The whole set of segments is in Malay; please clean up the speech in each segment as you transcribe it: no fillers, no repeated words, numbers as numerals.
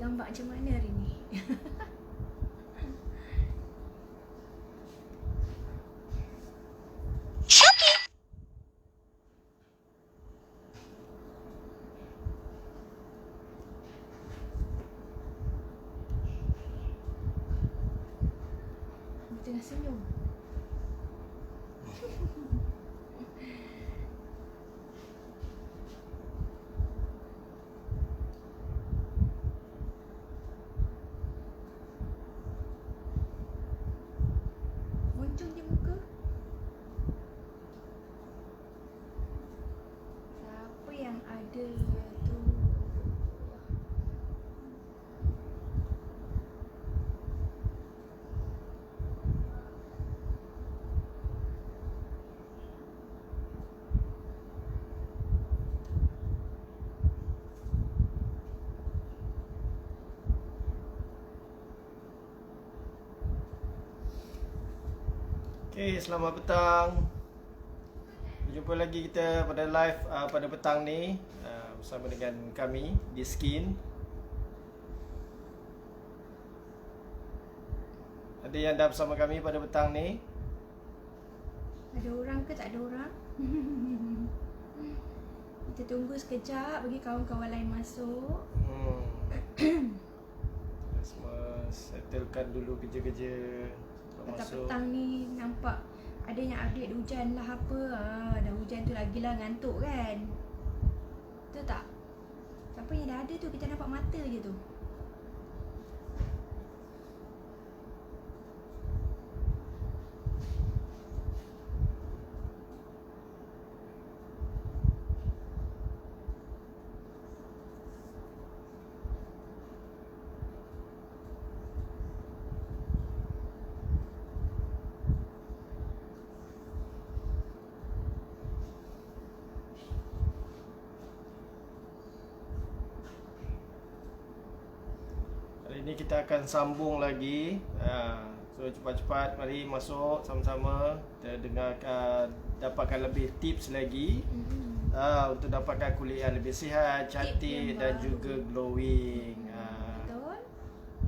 gambar macam mana hari ni? Dia tengah senyum. Moncong je muka. Siapa yang ada tu? Okay, selamat petang. Berjumpa lagi kita pada live pada petang ni bersama dengan kami di Skin. Ada yang dah bersama kami pada petang ni? Ada orang ke tak ada orang? Kita tunggu sekejap bagi kawan-kawan lain masuk. Semua settlekan dulu kerja-kerja Petang-petang ni nampak ada yang update hujan lah apa. Dah hujan tu lagilah ngantuk kan. Betul tak? Siapa yang dah ada tu kita nampak mata je tu. Hari ni kita akan sambung lagi. So cepat-cepat mari masuk sama-sama. Kita dengarkan, dapatkan lebih tips lagi untuk dapatkan kulit yang lebih sihat, cantik dan juga glowing. Betul.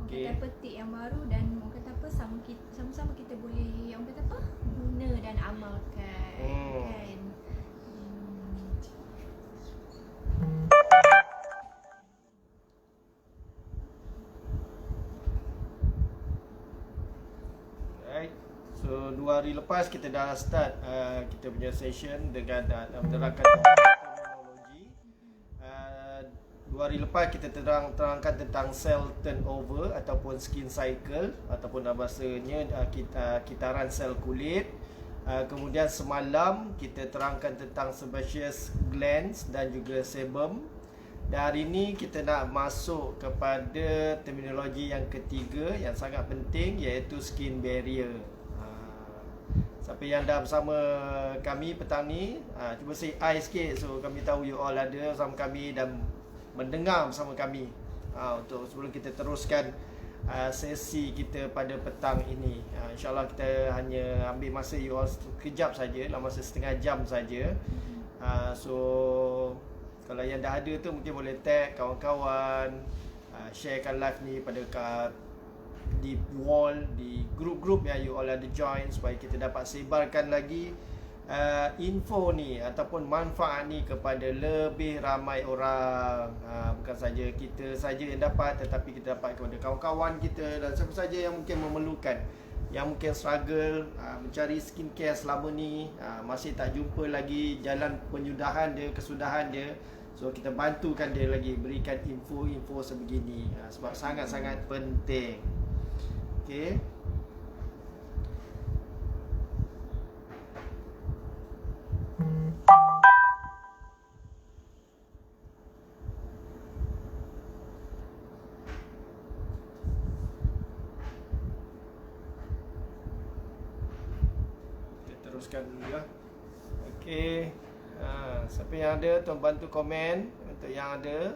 Okay. Orang kata apa tip yang baru dan orang kata apa sama-sama kita boleh orang kata apa guna dan amalkan kan. Alright. So 2 hari lepas kita dah start kita punya session dengan menerangkan terminologi. 2 hari lepas kita terangkan tentang cell turnover ataupun skin cycle ataupun bahasanya kitaran sel kulit. Kemudian semalam kita terangkan tentang sebaceous glands dan juga sebum. Dan hari ini kita nak masuk kepada terminologi yang ketiga yang sangat penting, iaitu skin barrier. Siapa yang dah bersama kami petang ni, cuba say hi sikit so kami tahu you all ada bersama kami dan mendengar bersama kami. Untuk sebelum kita teruskan sesi kita pada petang ini. InsyaAllah kita hanya ambil masa you all sekejap saja, dalam masa setengah jam saja. So kalau yang dah ada tu mungkin boleh tag kawan-kawan, sharekan live ni pada di wall, di grup-grup yang you all ada join supaya kita dapat sebarkan lagi info ni ataupun manfaat ni kepada lebih ramai orang. Bukan saja kita saja yang dapat, tetapi kita dapat kepada kawan-kawan kita dan siapa saja yang mungkin memerlukan, yang mungkin struggle mencari skincare selama ni, masih tak jumpa lagi jalan penyudahan dia, kesudahan dia. So kita bantukan dia lagi, berikan info-info sebegini sebab sangat-sangat penting. Okay. Kita teruskan dulu ya. Okay. Siapa yang ada, tolong bantu komen untuk yang ada.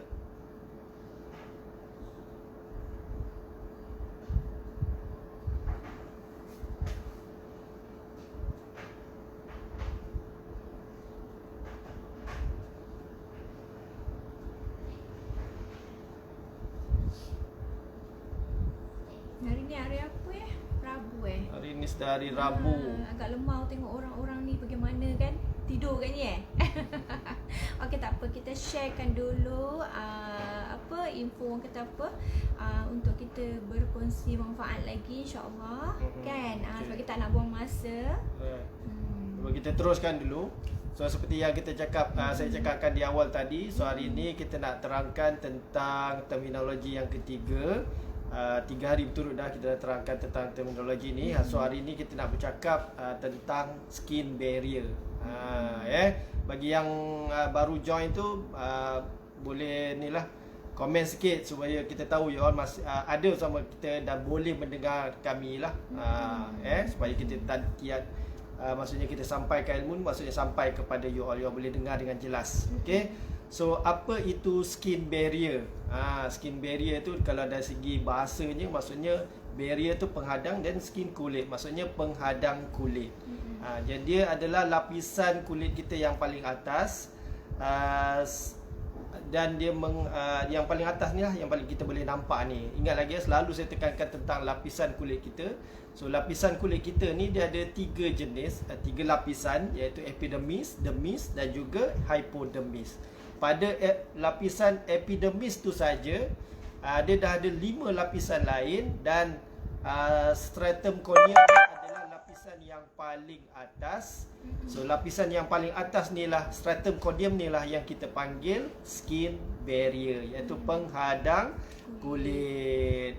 ni hari apa ya? Rabu Hari ni sudah hari Rabu. Agak lemah tengok orang-orang ni bagaimana kan. Tidur kan ni Okey, tak apa, kita sharekan dulu info orang kata untuk kita berkongsi manfaat lagi insya-Allah kan. Sebab kita tak nak buang masa. Cuba kita teruskan dulu. So seperti yang kita cakap, saya cakapkan di awal tadi. So hari ini kita nak terangkan tentang terminologi yang ketiga. 3 hari berturut dah kita dah terangkan tentang terminologi ni. So hari ini kita nak bercakap tentang skin barrier. Bagi yang baru join tu, boleh ni lah komen sikit supaya kita tahu you all masih ada sama kita dan boleh mendengar kami lah. Supaya kita kiat, maksudnya kita sampaikan ilmu, maksudnya sampai kepada you all boleh dengar dengan jelas. Okay. So apa itu skin barrier? Skin barrier tu kalau dari segi bahasanya, maksudnya barrier tu penghadang, dan skin kulit maksudnya penghadang kulit. Jadi dia adalah lapisan kulit kita yang paling atas, dan dia yang paling atas ni lah yang paling kita boleh nampak ni. Ingat lagi, selalu saya tekankan tentang lapisan kulit kita. So lapisan kulit kita ni dia ada 3 jenis, 3 lapisan, iaitu epidermis, dermis dan juga hypodermis. Pada lapisan epidermis tu saja, dia dah ada 5 lapisan lain, dan stratum corneum adalah lapisan yang paling atas. So lapisan yang paling atas ni lah, stratum corneum ni lah yang kita panggil skin barrier, iaitu penghadang kulit.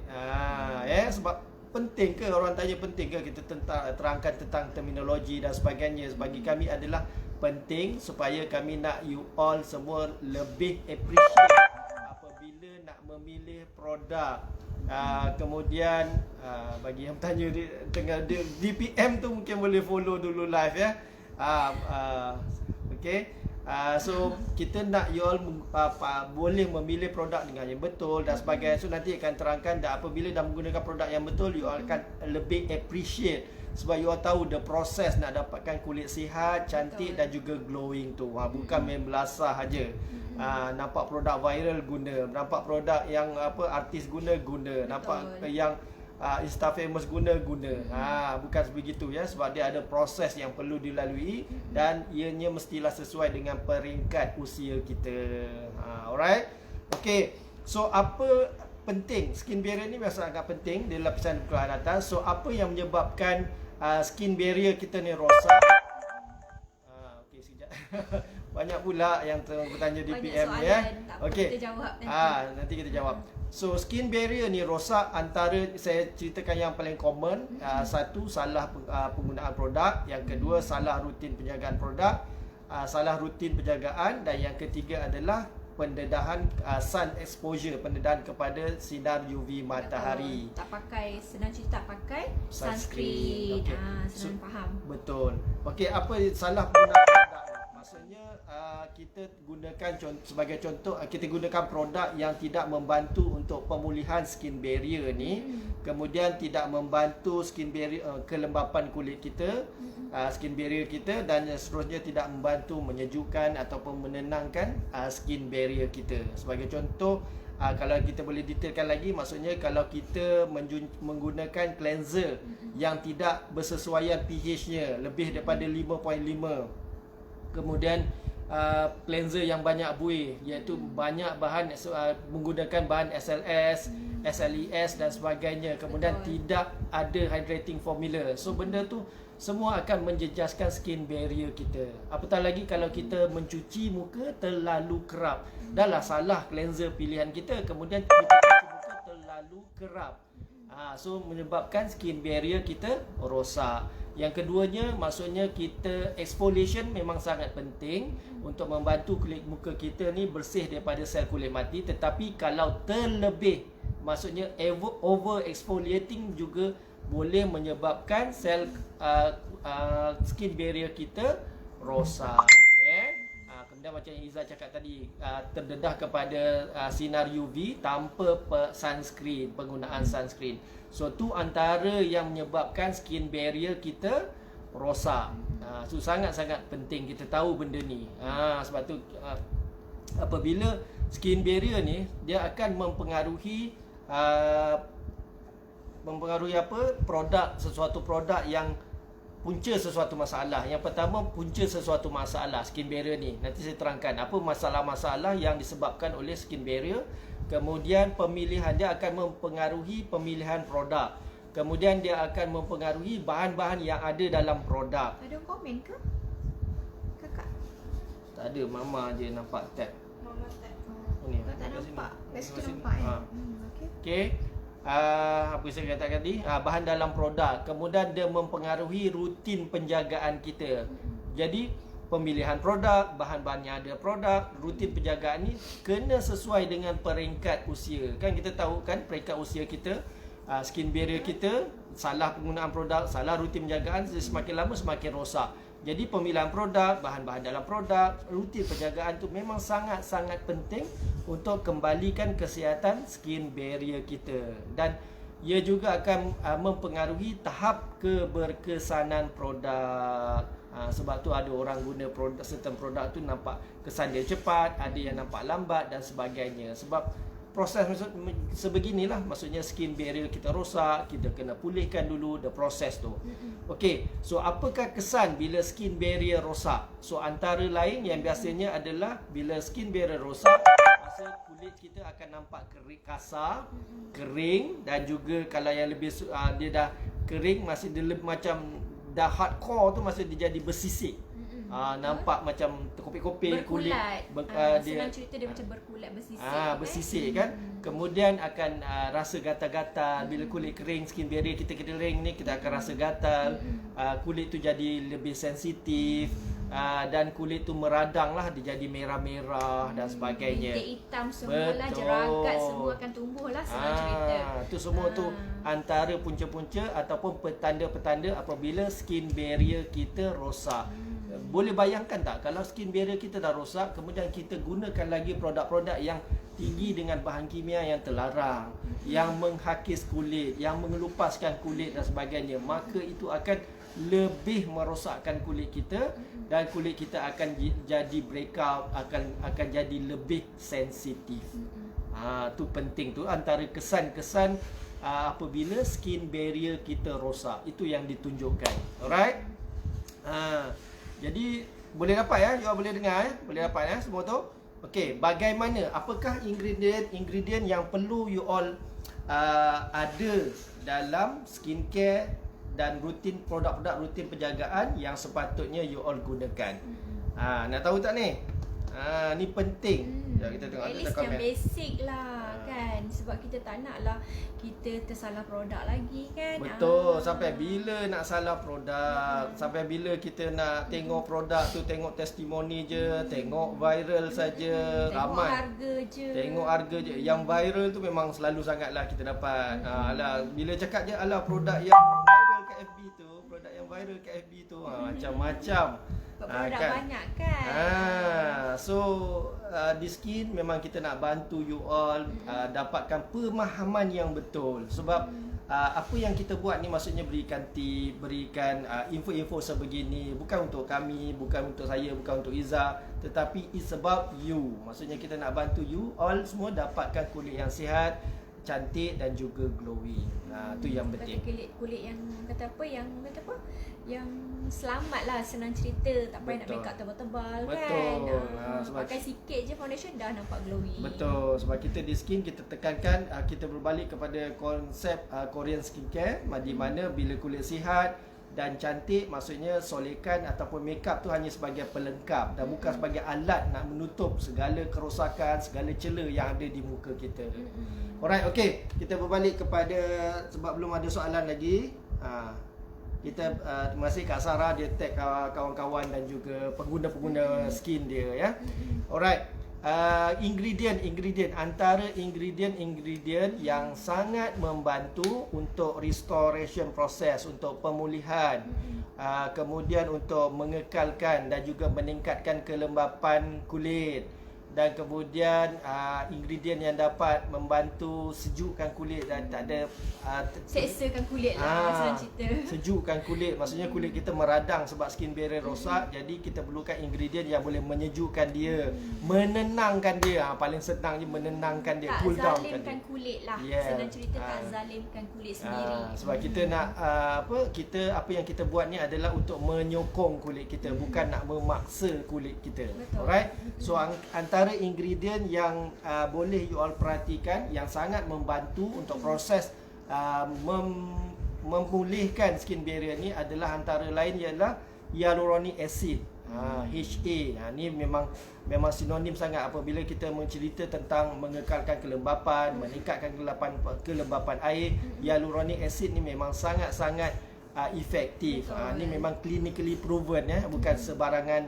Sebab penting ke, orang tanya penting ke kita terangkan tentang terminologi dan sebagainya. Bagi kami adalah penting supaya kami nak you all semua lebih appreciate apabila nak memilih produk. Kemudian bagi yang tanya tengah di PM tu, mungkin boleh follow dulu live ya. Okay. So kita nak you all boleh memilih produk dengan yang betul dan sebagainya. So nanti akan terangkan, dan apabila dah menggunakan produk yang betul, you all akan lebih appreciate, sebab you all tahu the process nak dapatkan kulit sihat, cantik dan juga glowing tu. Bukan main belasah aja. Nampak produk viral guna, nampak produk yang artis guna. Nampak yang Insta famous guna. Bukan sebegitu ya, sebab dia ada proses yang perlu dilalui, dan ianya mestilah sesuai dengan peringkat usia kita. Alright. Okay. So apa penting skin barrier ni? Memang sangat penting, dia lapisan kulit atas. So apa yang menyebabkan skin barrier kita ni rosak? Okey, sekejap. Banyak pula yang bertanya di PM ya. Okey. Kita jawab nanti kita jawab. So skin barrier ni rosak antara, saya ceritakan yang paling common. Satu, salah penggunaan produk. Yang kedua, salah rutin penjagaan produk, salah rutin penjagaan, dan yang ketiga adalah pendedahan sun exposure, pendedahan kepada sinar UV matahari. Tak pakai, senang cerita tak pakai sunscreen. Okay. Senang faham. Betul. Okey, apa salah penggunaan produk? Maksudnya kita gunakan sebagai contoh, kita gunakan produk yang tidak membantu untuk pemulihan skin barrier ni, kemudian tidak membantu skin barrier, kelembapan kulit kita, skin barrier kita, dan seterusnya tidak membantu menyejukkan ataupun menenangkan skin barrier kita. Sebagai contoh, kalau kita boleh detailkan lagi, maksudnya kalau kita menggunakan cleanser yang tidak bersesuaian pH-nya, lebih daripada 5.5, kemudian cleanser yang banyak buih, iaitu banyak bahan, menggunakan bahan SLS, SLES dan sebagainya, kemudian tidak ada hydrating formula. So benda tu semua akan menjejaskan skin barrier kita. Apatah lagi kalau kita mencuci muka terlalu kerap. Dahlah salah cleanser pilihan kita, kemudian kita cuci muka terlalu kerap. So menyebabkan skin barrier kita rosak. Yang keduanya, maksudnya kita exfoliation memang sangat penting untuk membantu kulit muka kita ni bersih daripada sel kulit mati. Tetapi kalau terlebih, maksudnya over exfoliating juga boleh menyebabkan sel skin barrier kita rosak. Kemudian macam yang Izzah cakap tadi, terdedah kepada sinar UV tanpa sunscreen, penggunaan sunscreen. So tu antara yang menyebabkan skin barrier kita rosak. So sangat-sangat penting kita tahu benda ni. Sebab tu apabila skin barrier ni, dia akan mempengaruhi mempengaruhi apa? Sesuatu produk yang punca sesuatu masalah. Yang pertama, punca sesuatu masalah skin barrier ni. Nanti saya terangkan apa masalah-masalah yang disebabkan oleh skin barrier. Kemudian pemilihan dia akan mempengaruhi pemilihan produk. Kemudian dia akan mempengaruhi bahan-bahan yang ada dalam produk. Ada komen ke? Kakak? Tak ada, mama je nampak tab. Mama tak. Ni. Tak nampak. Best tu Sini. nampak okey. Okey. Apa saya katakan tadi? Bahan dalam produk. Kemudian dia mempengaruhi rutin penjagaan kita. Jadi pemilihan produk, bahan-bahan yang ada produk, rutin penjagaan ni kena sesuai dengan peringkat usia. Kan kita tahu kan peringkat usia kita, skin barrier kita, salah penggunaan produk, salah rutin penjagaan, semakin lama semakin rosak. Jadi pemilihan produk, bahan-bahan dalam produk, rutin penjagaan tu memang sangat-sangat penting untuk kembalikan kesihatan skin barrier kita. Dan ia juga akan mempengaruhi tahap keberkesanan produk. Sebab tu ada orang guna produk, certain produk tu nampak kesan dia cepat, ada yang nampak lambat dan sebagainya. Sebab proses sebeginilah, maksudnya skin barrier kita rosak, kita kena pulihkan dulu the proses tu. Okey, so apakah kesan bila skin barrier rosak? So antara lain yang biasanya adalah bila skin barrier rosak, masa kulit kita akan nampak kering, kasar, kering, dan juga kalau yang lebih dia dah kering, masih dia macam dah hardcore tu, masa dia jadi bersisik. Nampak macam terkopik-kopik kulit. Senang cerita dia macam berkulat, bersisik. Bersisik kan. Kemudian akan rasa gatal-gatal. Bila kulit kering, skin barrier kita kering ni, kita akan rasa gatal. Kulit tu jadi lebih sensitif. Dan kulit tu meradang lah, dia jadi merah-merah dan sebagainya. Bintik hitam semualah, jeragat semua akan tumbuh lah, senang cerita. Tu semua tu antara punca-punca ataupun petanda-petanda apabila skin barrier kita rosak. Boleh bayangkan tak kalau skin barrier kita dah rosak, kemudian kita gunakan lagi produk-produk yang tinggi dengan bahan kimia yang terlarang, yang menghakis kulit, yang mengelupaskan kulit dan sebagainya, maka itu akan lebih merosakkan kulit kita dan kulit kita akan jadi breakout, akan jadi lebih sensitif. Tu penting tu, antara kesan-kesan apabila skin barrier kita rosak, itu yang ditunjukkan. Alright? Jadi boleh dapat ya, you all boleh dengar boleh dapat ya semua tu. Okey, bagaimana, apakah ingredient yang perlu you all ada dalam skincare dan rutin produk-produk rutin penjagaan yang sepatutnya you all gunakan. Nak tahu tak ni? Ni penting. Kita tengok at least yang basic lah kan. Sebab kita tak nak lah kita tersalah produk lagi kan. Betul. Sampai bila nak salah produk, sampai bila kita nak tengok produk tu, tengok testimoni je, tengok viral saja, tengok harga je. Tengok harga je. Yang viral tu memang selalu sangatlah kita dapat. Bila cakap je produk yang viral kat FB tu, produk yang viral kat FB tu, macam-macam. Produk banyak kan. So di skin memang kita nak bantu you all dapatkan pemahaman yang betul. Sebab apa yang kita buat ni maksudnya berikan tip, berikan info-info sebegini, bukan untuk kami, bukan untuk saya, bukan untuk Iza, tetapi it's about you. Maksudnya kita nak bantu you all semua dapatkan kulit yang sihat, cantik dan juga glowing. Tu yang penting. Kulit yang yang selamat lah, senang cerita, tak payah nak make up tebal-tebal kan. Pakai sikit je foundation dah nampak glowing. Betul. Sebab kita di skin kita tekankan, kita berbalik kepada konsep Korean skincare, di mana bila kulit sihat dan cantik, maksudnya solekan ataupun make up tu hanya sebagai pelengkap dan bukan sebagai alat nak menutup segala kerosakan, segala celah yang ada di muka kita. Alright, okay. Kita berbalik kepada, sebab belum ada soalan lagi. Kita terima kasih Kak Sarah, dia tag kawan-kawan dan juga pengguna-pengguna skin dia ya. Alright. Ingredient antara ingredient yang sangat membantu untuk restoration proses, untuk pemulihan, kemudian untuk mengekalkan dan juga meningkatkan kelembapan kulit, dan kemudian ingredient yang dapat membantu sejukkan kulit dan tak ada seksakan kulit lah, senang cerita. Sejukkan kulit, maksudnya kulit kita meradang sebab skin barrier rosak. Jadi kita perlukan ingredient yang boleh menyejukkan dia, menenangkan dia. Paling senangnya menenangkan dia, Tak cool down kan zalimkan dia. kulit lah. Yeah. Senang cerita, tak zalimkan kulit sendiri. Sebab kita nak apa yang kita buat ni adalah untuk menyokong kulit kita, bukan nak memaksa kulit kita. Betul. Alright. So antara ingredient yang boleh you all perhatikan yang sangat membantu untuk proses memulihkan skin barrier ni adalah antara lain ialah hyaluronic acid, HA. Ni memang sinonim sangat apabila kita mencerita tentang mengekalkan kelembapan, meningkatkan kelembapan air. Hyaluronic acid ni memang sangat-sangat efektif. Ni memang clinically proven, bukan sebarangan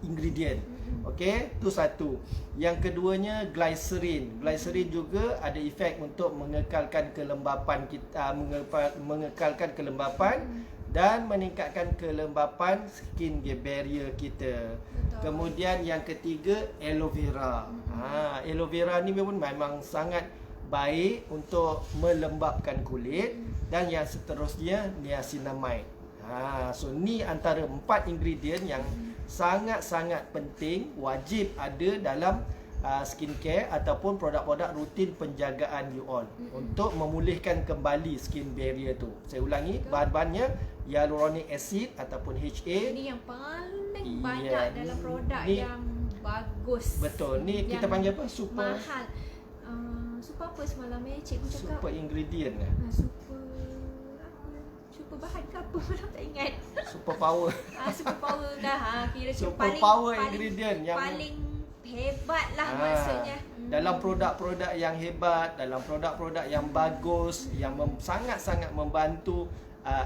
ingredient. Okey, tu satu. Yang keduanya glycerin. Glycerin juga ada efek untuk mengekalkan kelembapan kita, mengekalkan kelembapan dan meningkatkan kelembapan skin barrier kita. Betul. Kemudian yang ketiga, aloe vera. Aloe vera ni memang sangat baik untuk melembabkan kulit. Dan yang seterusnya, niacinamide. So ni antara 4 ingredient yang sangat-sangat penting, wajib ada dalam skincare ataupun produk-produk rutin penjagaan you all untuk memulihkan kembali skin barrier tu. Saya ulangi, bahan-bahannya hyaluronic acid ataupun HA. Ini yang paling banyak dalam produk ni, yang bagus. Betul. Ni kita panggil apa? Super mahal. Super apa semalam cikgu cakap? Super ingredient. Super bahan ke apa? Tak ingat. Super power. Super power dah. Kira super power ingredient yang paling hebat lah maksudnya. Dalam produk-produk yang hebat, dalam produk-produk yang bagus, yang sangat-sangat membantu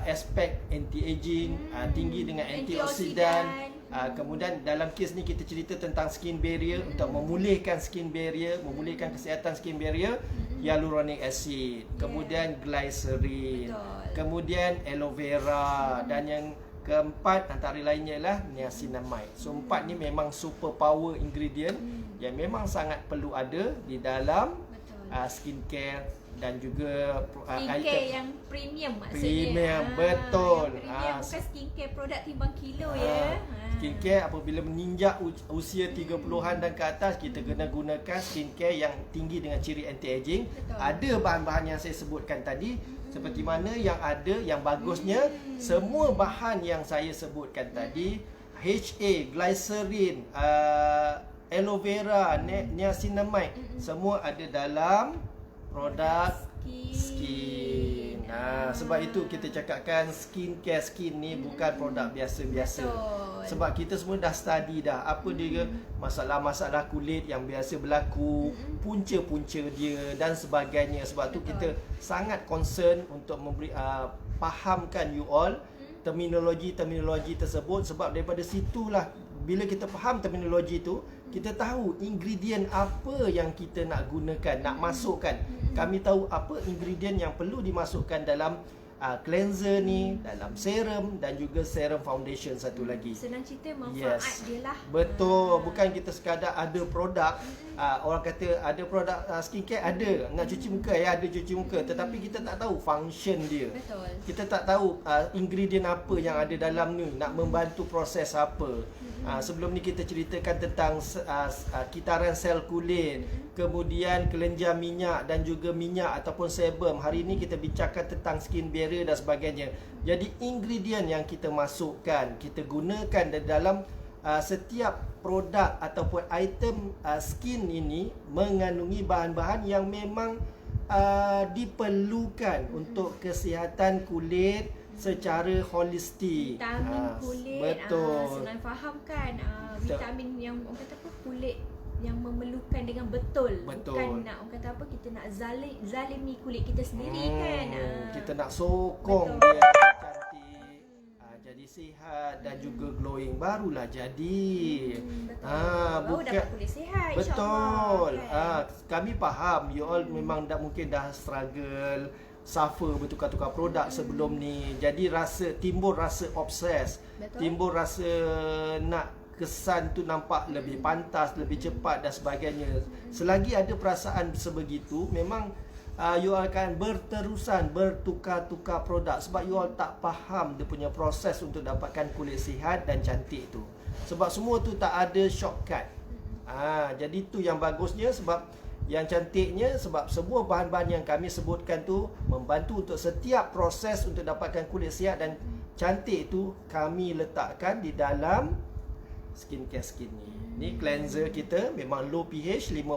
aspek anti-aging, tinggi dengan antioksidan. Kemudian dalam kes ni kita cerita tentang skin barrier, untuk memulihkan skin barrier, memulihkan kesihatan skin barrier, hyaluronic acid, kemudian glycerin, kemudian aloe vera, dan yang keempat antara lainnya ialah niacinamide. So 4 ni memang super power ingredient yang memang sangat perlu ada di dalam skincare dan juga skincare yang premium maksudnya. Premium, betul. Premium bukan skincare produk timbang kilo ya. Skincare apabila menginjak usia 30-an dan ke atas, kita kena gunakan skincare yang tinggi dengan ciri anti-aging. Ada bahan-bahan yang saya sebutkan tadi, seperti mana yang ada, yang bagusnya semua bahan yang saya sebutkan tadi, HA, glycerin, aloe vera, niacinamide, semua ada dalam produk skin. Sebab itu kita cakapkan skincare skin ni bukan produk biasa-biasa. Sebab kita semua dah study dah apa dia masalah-masalah kulit yang biasa berlaku, punca-punca dia dan sebagainya. Sebab tu kita sangat concern untuk memberi fahamkan you all terminologi-terminologi tersebut, sebab daripada situlah bila kita faham terminologi tu, kita tahu ingredient apa yang kita nak gunakan, nak masukkan. Kami tahu apa ingredient yang perlu dimasukkan dalam cleanser ni, dalam serum dan juga serum foundation satu lagi. Senang cerita, manfaat dia lah. Betul, bukan kita sekadar ada produk. Orang kata ada produk skincare, ada nak cuci muka, ya ada cuci muka, tetapi kita tak tahu function dia. Betul. Kita tak tahu ingredient apa yang ada dalam ni, nak membantu proses apa. Sebelum ni kita ceritakan tentang kitaran sel kulit, kemudian kelenjar minyak dan juga minyak ataupun sebum. Hari ini kita bincangkan tentang skin barrier dan sebagainya. Jadi ingredient yang kita masukkan, kita gunakan dalam setiap produk ataupun item skin ini mengandungi bahan-bahan yang memang diperlukan untuk kesihatan kulit secara holistik. Vitamin kulit, betul. Senang faham kan, vitamin yang orang kata apa, kulit yang memerlukan dengan betul. Bukan nak orang kata apa, kita nak zalimi kulit kita sendiri kan. Kita nak sokong dia cantik, jadi sihat dan juga glowing, barulah jadi. Baru dapat kulit sihat, betul. Kan? Kami faham you all memang mungkin dah struggle, suffer bertukar-tukar produk sebelum ni. Jadi timbul rasa obses, timbul rasa nak kesan tu nampak lebih pantas, lebih cepat dan sebagainya. Selagi ada perasaan sebegitu, memang you all akan berterusan bertukar-tukar produk sebab you all tak faham dia punya proses untuk dapatkan kulit sihat dan cantik tu. Sebab semua tu tak ada shortcut. Jadi tu yang bagusnya, sebab yang cantiknya sebab semua bahan-bahan yang kami sebutkan tu membantu untuk setiap proses untuk dapatkan kulit sihat dan cantik tu kami letakkan di dalam skincare skin ni. Ni cleanser kita memang low pH 5.5.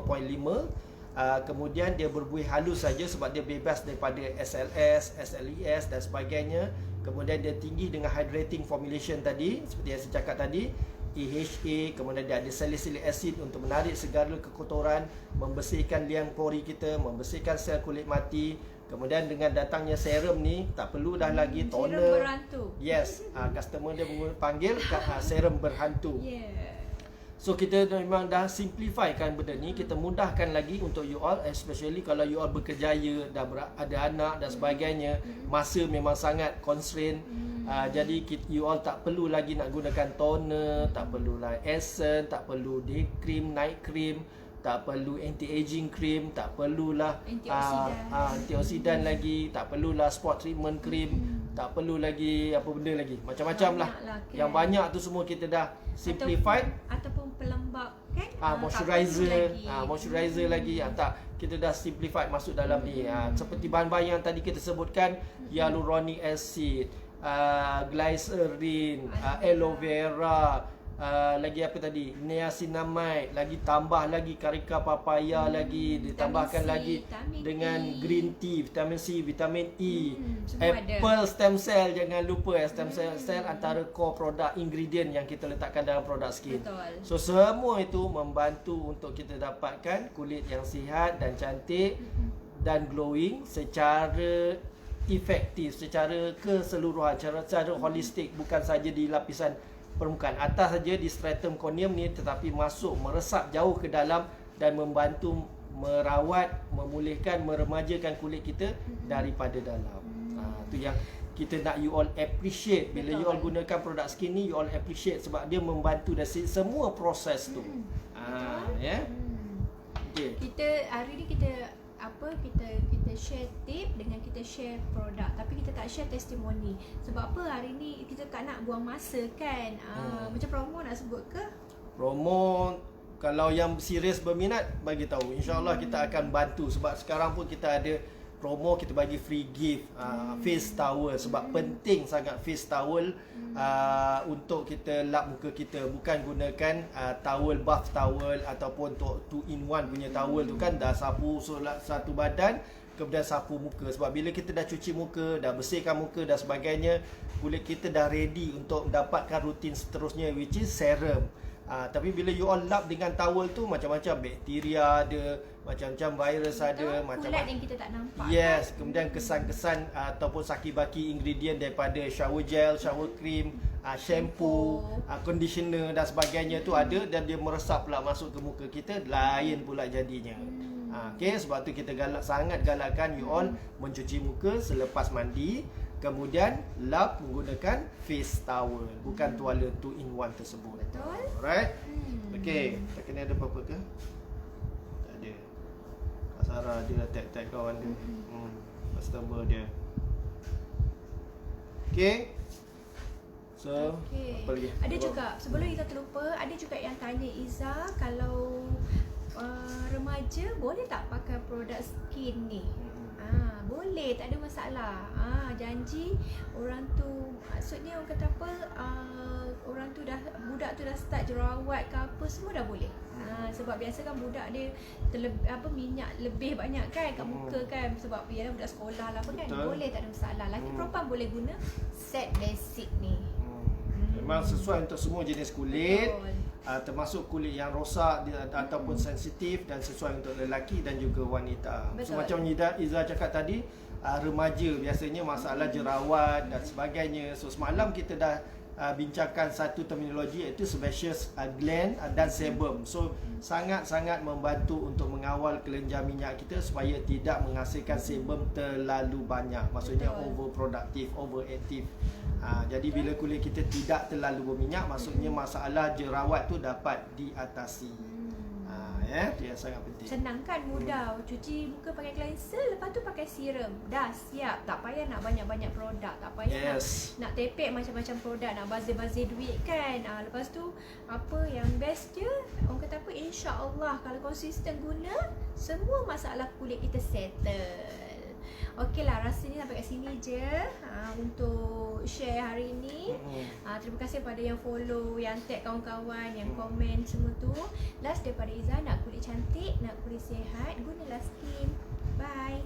Kemudian dia berbuih halus saja sebab dia bebas daripada SLS, SLES dan sebagainya. Kemudian dia tinggi dengan hydrating formulation tadi seperti yang saya cakap tadi, EHA. Kemudian dia ada salicylic acid untuk menarik segala kekotoran, membersihkan liang pori kita, membersihkan sel kulit mati. Kemudian dengan datangnya serum ni, tak perlu dah lagi toner. Serum berhantu. Yes, customer dia panggil serum berhantu. Yeah. So kita memang dah simplifykan benda ni, kita mudahkan lagi untuk you all, especially kalau you all berkerjaya, dah ada anak dan sebagainya, masa memang sangat constraint. Jadi you all tak perlu lagi nak gunakan toner, tak perlulah essence, tak perlu day cream, night cream, tak perlu anti-aging cream, tak perlulah antioksidan lagi, tak perlulah spot treatment cream, tak perlu lagi apa benda lagi, macam-macam lah kan? Yang banyak tu semua kita dah simplified. Ataupun pelembab kan, moisturizer lagi tak, kita dah simplified masuk dalam ni. Seperti bahan-bahan yang tadi kita sebutkan, hyaluronic acid, glycerin, aloe vera, lagi apa tadi, niacinamide, lagi tambah lagi karika papaya, lagi ditambahkan lagi dengan green tea, vitamin C, vitamin E, apple stem cell, jangan lupa stem cell antara core produk ingredient yang kita letakkan dalam produk skin. Betul. So semua itu membantu untuk kita dapatkan kulit yang sihat dan cantik dan glowing secara efektif, secara keseluruhan, secara holistik, bukan saja di lapisan permukaan atas saja di stratum corneum ni, tetapi masuk meresap jauh ke dalam dan membantu merawat, memulihkan, meremajakan kulit kita daripada dalam. Tu yang kita nak you all appreciate. Bila you all gunakan produk skin ni, you all appreciate sebab dia membantu dari semua proses tu. Okay. Kita hari ni kita share tip dengan kita share produk, tapi kita tak share testimoni. Sebab apa? Hari ni kita tak nak buang masa kan. Macam promo nak sebut ke? Promo, kalau yang serius berminat bagi tahu, insya-Allah kita akan bantu. Sebab sekarang pun kita ada promo, kita bagi free gift face towel. Sebab penting sangat face towel untuk kita lap muka kita. Bukan gunakan towel, bath towel ataupun 2-in-1 punya towel tu kan, dah sapu satu badan kemudian sapu muka. Sebab bila kita dah cuci muka, dah bersihkan muka dan sebagainya, kulit kita dah ready untuk mendapatkan rutin seterusnya, which is serum. Tapi bila you all lap dengan towel tu, macam-macam bakteria ada, macam-macam virus ada, macam-macam kulat yang kita tak nampak. Yes, kemudian kesan-kesan ataupun saki-baki ingredient daripada shower gel, shower cream, shampoo, conditioner dan sebagainya tu ada, dan dia meresap pula masuk ke muka kita, lain pula jadinya. Okay, sebab tu kita sangat galakkan you all mencuci muka selepas mandi, kemudian lap menggunakan face towel, bukan tuala 2-in-1 tersebut. Betul. Alright. Okay, tak kena ada apa-apa ke? Tak ada. Kak Sarah dia tag kawan dia, customer dia. Okay. So, apa lagi? Ada juga, sebelum Iza terlupa, ada juga yang tanya Iza, kalau remaja boleh tak pakai produk skin ni? Boleh, tak ada masalah. Janji orang tu, maksudnya orang kata apa, orang tu dah, budak tu dah start jerawat ke apa, semua dah boleh. Sebab biasa kan budak dia minyak lebih banyak kan kat muka kan, sebab dia budak sekolah lah apa kan. Boleh, tak ada masalah. Laki perempuan boleh guna set basic ni. Memang sesuai untuk semua jenis kulit. Termasuk kulit yang rosak ataupun sensitif, dan sesuai untuk lelaki dan juga wanita. So macam Iza cakap tadi, remaja biasanya masalah jerawat dan sebagainya. So semalam kita dah bincangkan satu terminologi, iaitu sebaceous gland dan sebum. So sangat-sangat membantu untuk mengawal kelenjar minyak kita supaya tidak menghasilkan sebum terlalu banyak. Maksudnya overproductive, overactive. Jadi bila kulit kita tidak terlalu berminyak, maksudnya masalah jerawat tu dapat diatasi. Itu yang sangat penting. Senang kan, mudah. Cuci muka pakai cleanser, lepas tu pakai serum. Dah siap. Tak payah nak banyak-banyak produk. Tak payah nak tepek macam-macam produk, nak bazir-bazir duit kan. Lepas tu apa yang best je, orang kata apa, insya-Allah kalau konsisten guna, semua masalah kulit kita settle. Okey lah, rasanya sampai kat sini je untuk share hari ni. Terima kasih pada yang follow, yang tag kawan-kawan, yang komen semua tu. Last daripada Izzah, nak kulit cantik, nak kulit sihat, gunalah Skin. Bye.